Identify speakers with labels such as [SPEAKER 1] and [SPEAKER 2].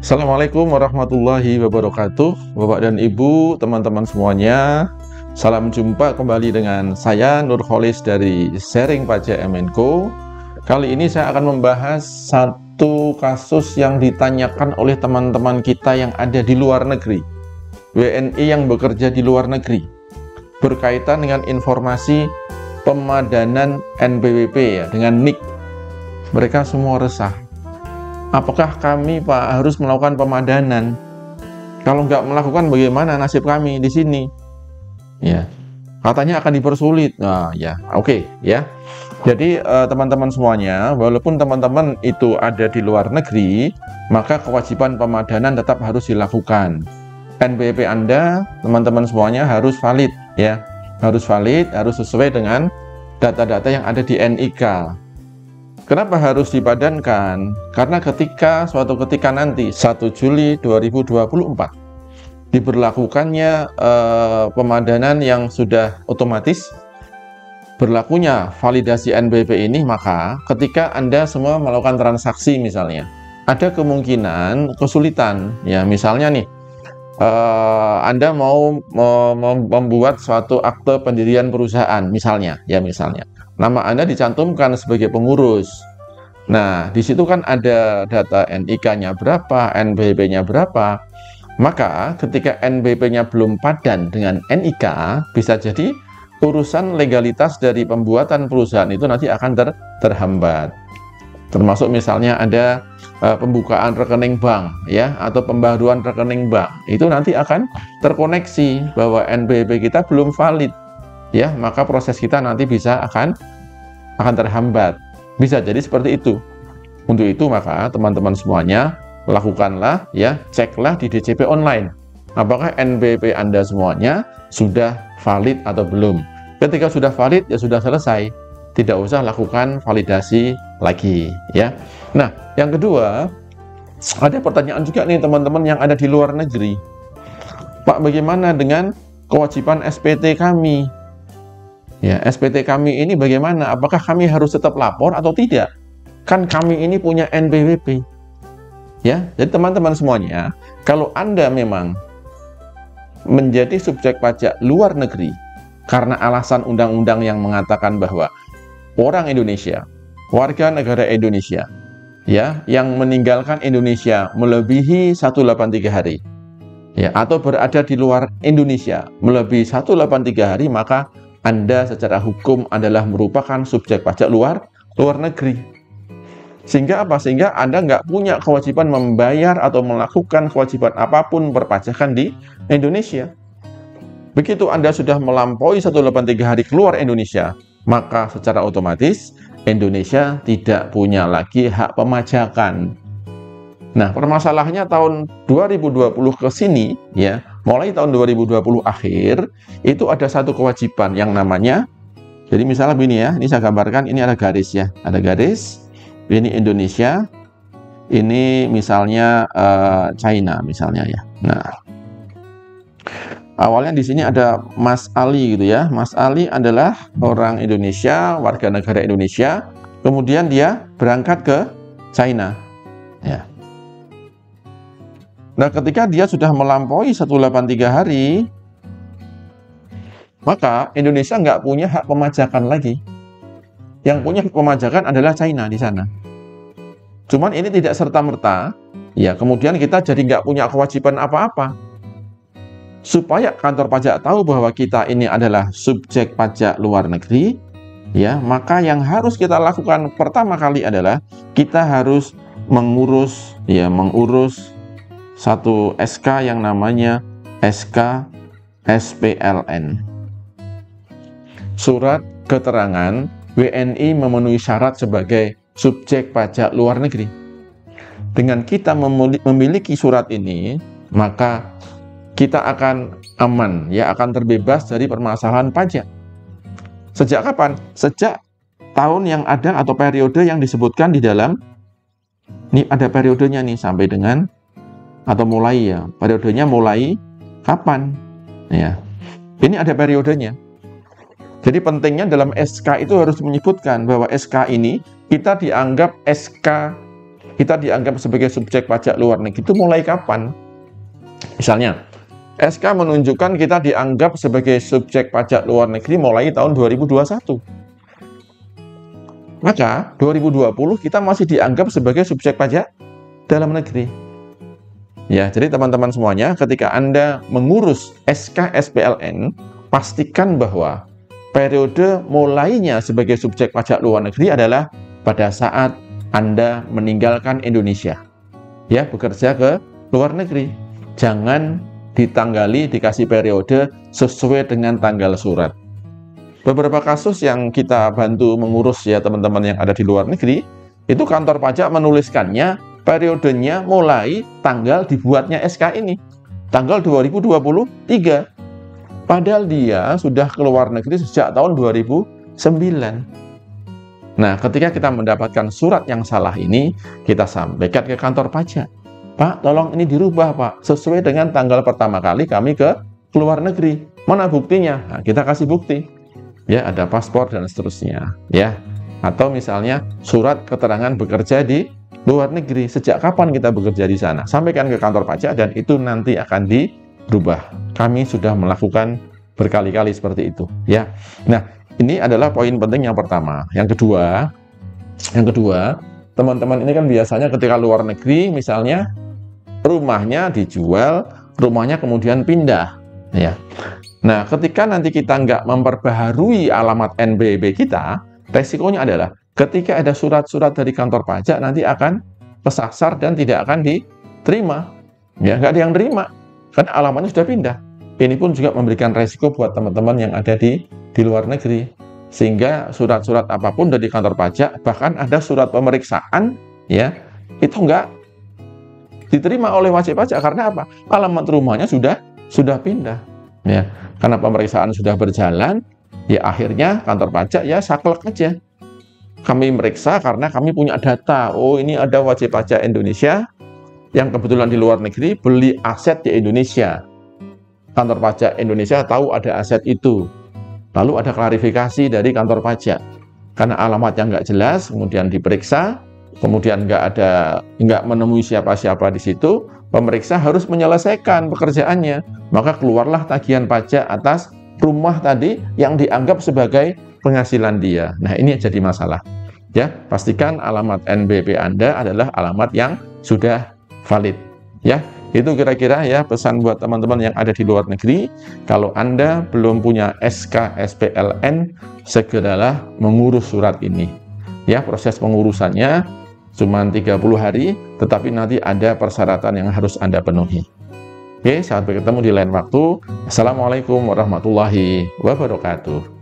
[SPEAKER 1] Assalamualaikum warahmatullahi wabarakatuh, Bapak dan Ibu, teman-teman semuanya. Salam jumpa kembali dengan saya Nurholis dari Sharing Pajak M&Co. Kali ini saya akan membahas satu kasus yang ditanyakan oleh teman-teman kita yang ada di luar negeri, WNI yang bekerja di luar negeri, berkaitan dengan informasi pemadanan NPWP ya, dengan NIK. Mereka semua resah. Apakah kami, Pak, harus melakukan pemadanan? Kalau nggak melakukan, bagaimana nasib kami di sini? Ya, katanya akan dipersulit. Nah, ya, oke, ya. Jadi teman-teman semuanya, walaupun teman-teman itu ada di luar negeri, maka kewajiban pemadanan tetap harus dilakukan. NPWP Anda, teman-teman semuanya harus valid, ya, harus valid, harus sesuai dengan data-data yang ada di NIK. Kenapa harus dipadankan? Karena suatu ketika nanti 1 Juli 2024 diberlakukannya pemadanan yang sudah otomatis, berlakunya validasi NPWP ini, maka ketika Anda semua melakukan transaksi misalnya, ada kemungkinan kesulitan. Ya, misalnya nih, Anda mau membuat suatu akte pendirian perusahaan misalnya, ya misalnya. Nama Anda dicantumkan sebagai pengurus. Nah, di situ kan ada data NIK-nya berapa, NPWP-nya berapa. Maka ketika NPWP-nya belum padan dengan NIK, bisa jadi urusan legalitas dari pembuatan perusahaan itu nanti akan terhambat. Termasuk misalnya ada pembukaan rekening bank, ya, atau pembaruan rekening bank. Itu nanti akan terkoneksi bahwa NPWP kita belum valid. Ya, maka proses kita nanti akan terhambat. Bisa jadi seperti itu. Untuk itu maka teman-teman semuanya lakukanlah, ya, ceklah di DJP online apakah NPWP Anda semuanya sudah valid atau belum. Ketika sudah valid, ya sudah selesai, tidak usah lakukan validasi lagi, ya. Nah, yang kedua, ada pertanyaan juga nih teman-teman yang ada di luar negeri. Pak, bagaimana dengan kewajiban SPT kami? Ya, SPT kami ini bagaimana? Apakah kami harus tetap lapor atau tidak? Kan kami ini punya NPWP. Ya, jadi teman-teman semuanya, kalau Anda memang menjadi subjek pajak luar negeri karena alasan undang-undang yang mengatakan bahwa orang Indonesia, warga negara Indonesia, ya, yang meninggalkan Indonesia melebihi 183 hari, ya, atau berada di luar Indonesia melebihi 183 hari, maka Anda secara hukum adalah merupakan subjek pajak luar negeri. Sehingga apa? Sehingga Anda nggak punya kewajiban membayar atau melakukan kewajiban apapun perpajakan di Indonesia. Begitu Anda sudah melampaui 183 hari keluar Indonesia, maka secara otomatis Indonesia tidak punya lagi hak pemajakan. Nah, permasalahannya tahun 2020 ke sini, ya, mulai tahun 2020 akhir, itu ada satu kewajiban yang namanya, jadi misalnya begini ya, ini saya gambarkan, ini ada garis ya, ada garis, ini Indonesia, ini misalnya China misalnya ya. Nah, awalnya di sini ada Mas Ali gitu ya. Mas Ali adalah orang Indonesia, warga negara Indonesia, kemudian dia berangkat ke China, ya. Nah, ketika dia sudah melampaui 183 hari, maka Indonesia nggak punya hak pemajakan lagi. Yang punya hak pemajakan adalah China di sana. Cuman ini tidak serta-merta, ya, kemudian kita jadi nggak punya kewajiban apa-apa. Supaya kantor pajak tahu bahwa kita ini adalah subjek pajak luar negeri, ya, maka yang harus kita lakukan pertama kali adalah kita harus mengurus satu SK yang namanya SK SPLN. Surat keterangan WNI memenuhi syarat sebagai subjek pajak luar negeri. Dengan kita memiliki surat ini, maka kita akan aman, ya, akan terbebas dari permasalahan pajak. Sejak kapan? Sejak tahun yang ada atau periode yang disebutkan di dalam, ini ada periodenya nih, sampai dengan, atau mulai, ya, periodenya mulai kapan, ya, ini ada periodenya. Jadi pentingnya dalam SK itu harus menyebutkan bahwa SK ini kita dianggap SK kita dianggap sebagai subjek pajak luar negeri itu mulai kapan? Misalnya, SK menunjukkan kita dianggap sebagai subjek pajak luar negeri mulai tahun 2021. Maka 2020 kita masih dianggap sebagai subjek pajak dalam negeri. Ya, jadi teman-teman semuanya, ketika Anda mengurus SK SPLN, pastikan bahwa periode mulainya sebagai subjek pajak luar negeri adalah pada saat Anda meninggalkan Indonesia. Ya, bekerja ke luar negeri. Jangan ditanggali, dikasih periode sesuai dengan tanggal surat. Beberapa kasus yang kita bantu mengurus ya teman-teman yang ada di luar negeri, itu kantor pajak menuliskannya periodenya mulai tanggal dibuatnya SK ini, tanggal 2023. Padahal dia sudah ke luar negeri sejak tahun 2009. Nah, ketika kita mendapatkan surat yang salah ini, kita sampaikan ke kantor pajak. Pak, tolong ini dirubah, Pak, sesuai dengan tanggal pertama kali kami ke luar negeri. Mana buktinya? Nah, kita kasih bukti. Ya, ada paspor dan seterusnya. Ya, atau misalnya surat keterangan bekerja di luar negeri. Sejak kapan kita bekerja di sana? Sampaikan ke kantor pajak dan itu nanti akan dirubah. Kami sudah melakukan berkali-kali seperti itu. Ya, nah ini adalah poin penting yang pertama. Yang kedua, teman-teman ini kan biasanya ketika luar negeri, misalnya rumahnya dijual, rumahnya kemudian pindah, ya. Nah, ketika nanti kita nggak memperbaharui alamat NBB kita, resikonya adalah ketika ada surat-surat dari kantor pajak nanti akan kesasar dan tidak akan diterima, ya, nggak ada yang terima, karena alamatnya sudah pindah. Ini pun juga memberikan resiko buat teman-teman yang ada di luar negeri, sehingga surat-surat apapun dari kantor pajak, bahkan ada surat pemeriksaan, ya, itu nggak diterima oleh wajib pajak. Karena apa? Alamat rumahnya sudah pindah, ya. Karena pemeriksaan sudah berjalan, ya akhirnya kantor pajak ya saklek aja. Kami meriksa karena kami punya data. Oh, ini ada wajib pajak Indonesia yang kebetulan di luar negeri beli aset di Indonesia. Kantor pajak Indonesia tahu ada aset itu. Lalu ada klarifikasi dari kantor pajak. Karena alamatnya nggak jelas, kemudian diperiksa. Kemudian nggak menemui siapa-siapa di situ, pemeriksa harus menyelesaikan pekerjaannya. Maka keluarlah tagihan pajak atas rumah tadi yang dianggap sebagai penghasilan dia. Nah, ini jadi masalah. Ya, pastikan alamat NBP Anda adalah alamat yang sudah valid. Ya, itu kira-kira ya pesan buat teman-teman yang ada di luar negeri. Kalau Anda belum punya SK SPLN, segeralah mengurus surat ini. Ya, proses pengurusannya cuma 30 hari, tetapi nanti ada persyaratan yang harus Anda penuhi. Oke, sampai ketemu di lain waktu. Assalamualaikum warahmatullahi wabarakatuh.